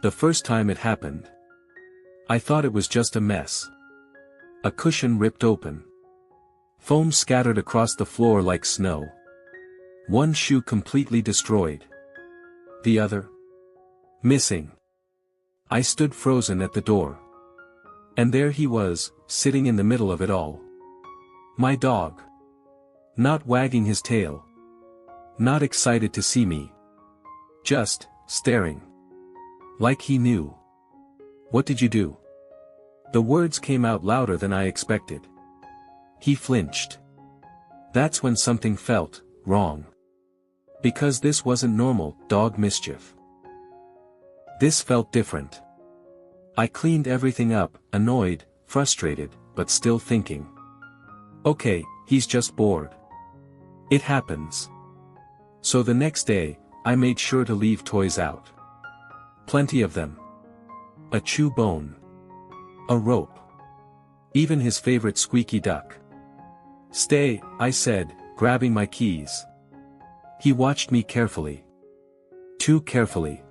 The first time it happened, I thought it was just a mess. A cushion ripped open. Foam scattered across the floor like snow. One shoe completely destroyed. The other, missing. I stood frozen at the door. And there he was, sitting in the middle of it all. My dog. Not wagging his tail. Not excited to see me. Just, staring. Like he knew. "What did you do?" The words came out louder than I expected. He flinched. That's when something felt wrong. Because this wasn't normal dog mischief. This felt different. I cleaned everything up, annoyed, frustrated, but still thinking. Okay, he's just bored. It happens. So the next day, I made sure to leave toys out. Plenty of them. A chew bone. A rope. Even his favorite squeaky duck. "Stay," I said, grabbing my keys. He watched me carefully. Too carefully.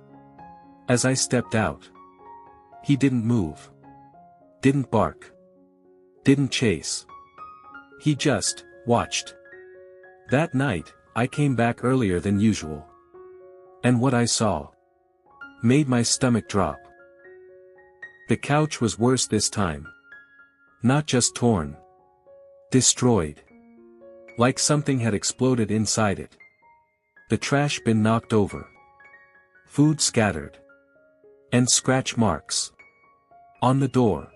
As I stepped out. He didn't move. Didn't bark. Didn't chase. He just watched. That night, I came back earlier than usual. And what I saw made my stomach drop. The couch was worse this time. Not just torn. Destroyed. Like something had exploded inside it. The trash bin knocked over. Food scattered. And scratch marks. On the door.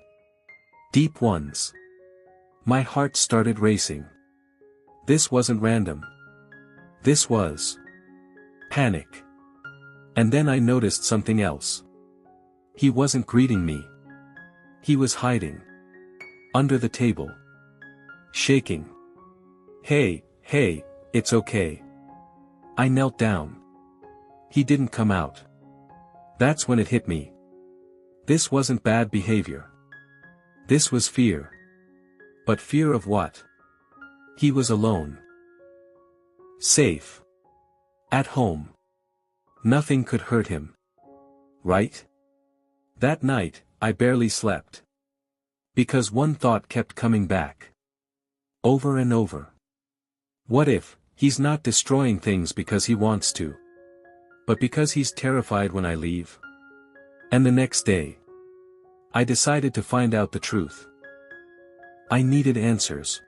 Deep ones. My heart started racing. This wasn't random. This was panic. And then I noticed something else. He wasn't greeting me. He was hiding. Under the table. Shaking. Hey, it's okay. I knelt down. He didn't come out. That's when it hit me. This wasn't bad behavior. This was fear. But fear of what? He was alone. Safe. At home. Nothing could hurt him. Right? That night, I barely slept. Because one thought kept coming back. Over and over. What if, he's not destroying things because he wants to, but because he's terrified when I leave? And the next day, I decided to find out the truth. I needed answers.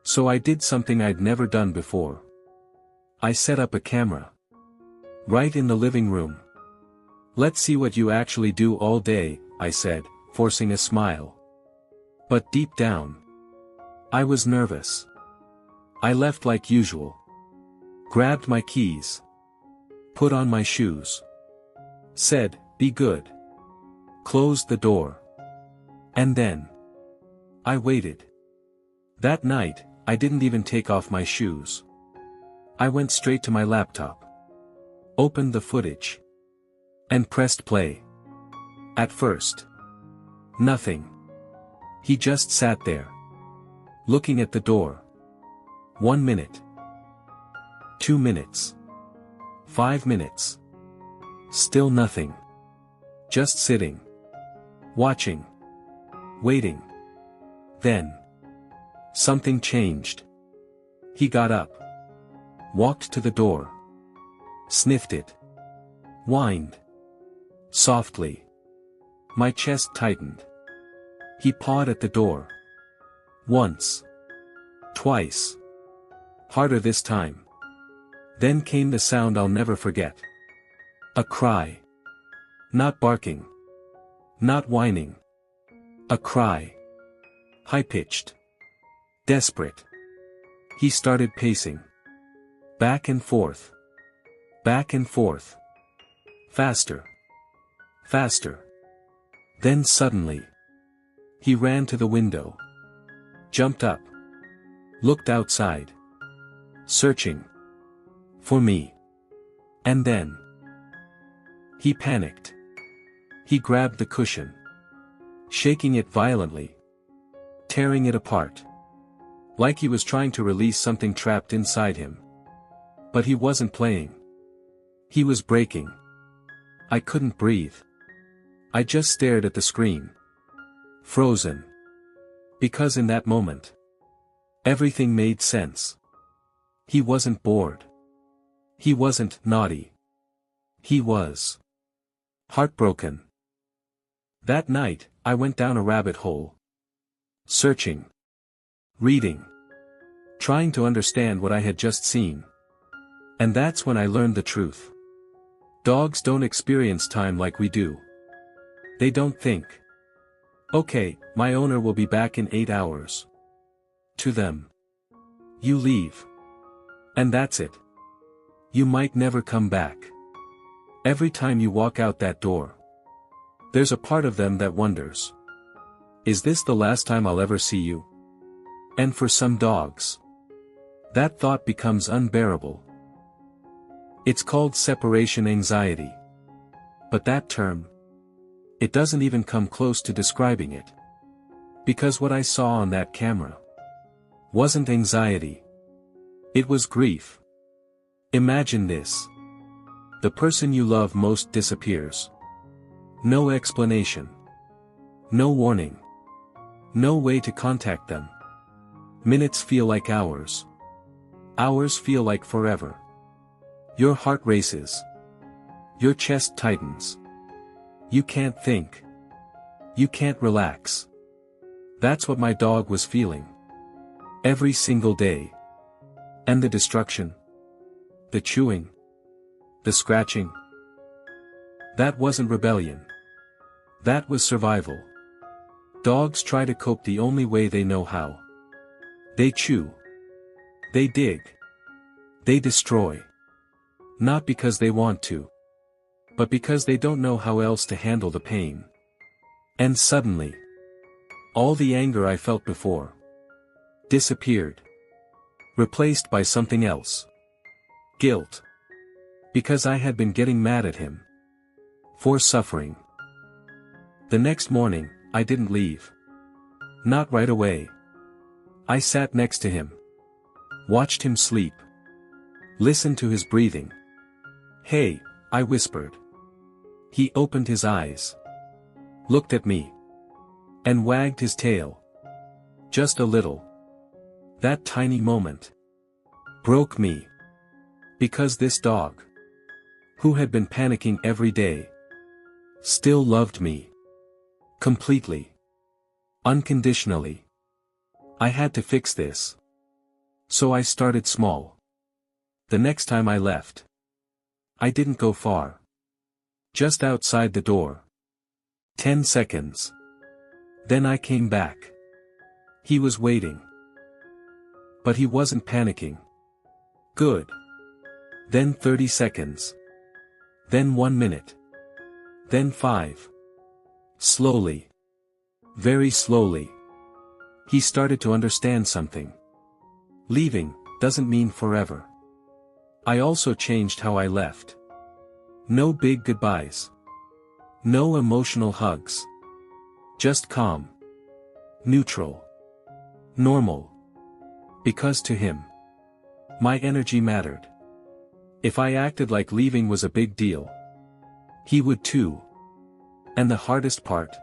So I did something I'd never done before. I set up a camera. Right in the living room. "Let's see what you actually do all day," I said, forcing a smile. But deep down, I was nervous. I left like usual. Grabbed my keys. Put on my shoes. Said, "Be good." Closed the door. And then, I waited. That night, I didn't even take off my shoes. I went straight to my laptop. Opened the footage. And pressed play. At first. Nothing. He just sat there. Looking at the door. 1 minute. 2 minutes. 5 minutes. Still nothing. Just sitting. Watching. Waiting. Then. Something changed. He got up. Walked to the door. Sniffed it. Whined. Softly. My chest tightened. He pawed at the door. Once. Twice. Harder this time. Then came the sound I'll never forget. A cry. Not barking. Not whining. A cry. High-pitched. Desperate. He started pacing. Back and forth. Back and forth. Faster. Faster. Then suddenly. He ran to the window. Jumped up. Looked outside. Searching. For me. And then. He panicked. He grabbed the cushion. Shaking it violently. Tearing it apart. Like he was trying to release something trapped inside him. But he wasn't playing. He was breaking. I couldn't breathe. I just stared at the screen. Frozen. Because in that moment, everything made sense. He wasn't bored. He wasn't naughty. He was heartbroken. That night, I went down a rabbit hole. Searching. Reading. Trying to understand what I had just seen. And that's when I learned the truth. Dogs don't experience time like we do. They don't think. Okay, my owner will be back in 8 hours. To them. You leave. And that's it. You might never come back. Every time you walk out that door, there's a part of them that wonders. Is this the last time I'll ever see you? And for some dogs, that thought becomes unbearable. It's called separation anxiety. But that term, it doesn't even come close to describing it. Because what I saw on that camera wasn't anxiety. It was grief. Imagine this. The person you love most disappears. No explanation. No warning. No way to contact them. Minutes feel like hours. Hours feel like forever. Your heart races. Your chest tightens. You can't think. You can't relax. That's what my dog was feeling. Every single day. And the destruction. The chewing. The scratching. That wasn't rebellion. That was survival. Dogs try to cope the only way they know how. They chew. They dig. They destroy. Not because they want to. But because they don't know how else to handle the pain. And suddenly, all the anger I felt before disappeared. Replaced by something else. Guilt. Because I had been getting mad at him. For suffering. The next morning, I didn't leave. Not right away. I sat next to him. Watched him sleep. Listened to his breathing. Hey, I whispered. He opened his eyes. Looked at me. And wagged his tail. Just a little. That tiny moment broke me. Because this dog, who had been panicking every day, still loved me. Completely. Unconditionally. I had to fix this. So I started small. The next time I left, I didn't go far. Just outside the door. 10 seconds. Then I came back. He was waiting. But he wasn't panicking. Good. Then 30 seconds. Then 1 minute. Then 5. Slowly. Very slowly. He started to understand something. Leaving doesn't mean forever. I also changed how I left. No big goodbyes. No emotional hugs. Just calm. Neutral. Normal. Because to him, my energy mattered. If I acted like leaving was a big deal, he would too. And the hardest part?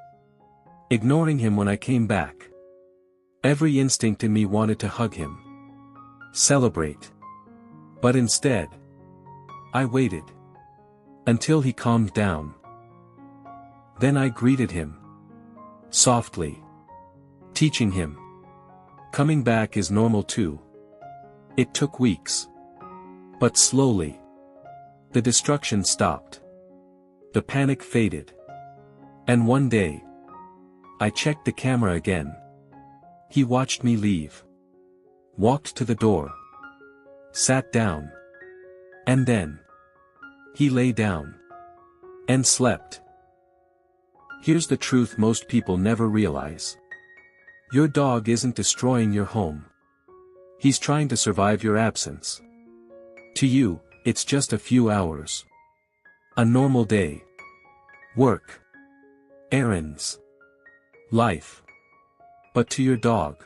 Ignoring him when I came back. Every instinct in me wanted to hug him. Celebrate. But instead, I waited. Until he calmed down. Then I greeted him. Softly. Teaching him. Coming back is normal too. It took weeks. But slowly. The destruction stopped. The panic faded. And one day, I checked the camera again. He watched me leave. Walked to the door. Sat down. And then, he lay down. And slept. Here's the truth most people never realize. Your dog isn't destroying your home. He's trying to survive your absence. To you, it's just a few hours. A normal day. Work. Errands. Life. But to your dog,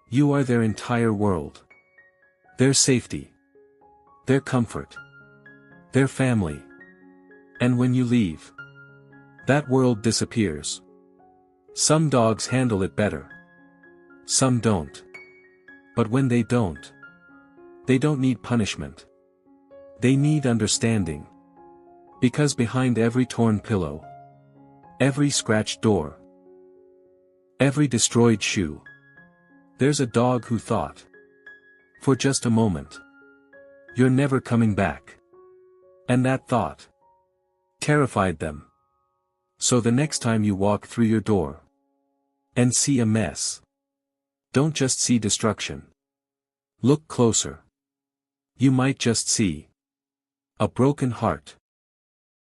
you are their entire world. Their safety. Their comfort. Their family. And when you leave, That world disappears. Some dogs handle it better. Some don't. But when they don't need punishment. They need understanding. Because behind every torn pillow, every scratched door, every destroyed shoe, there's a dog who thought, for just a moment, you're never coming back. And that thought terrified them. So the next time you walk through your door and see a mess, don't just see destruction. Look closer. You might just see a broken heart.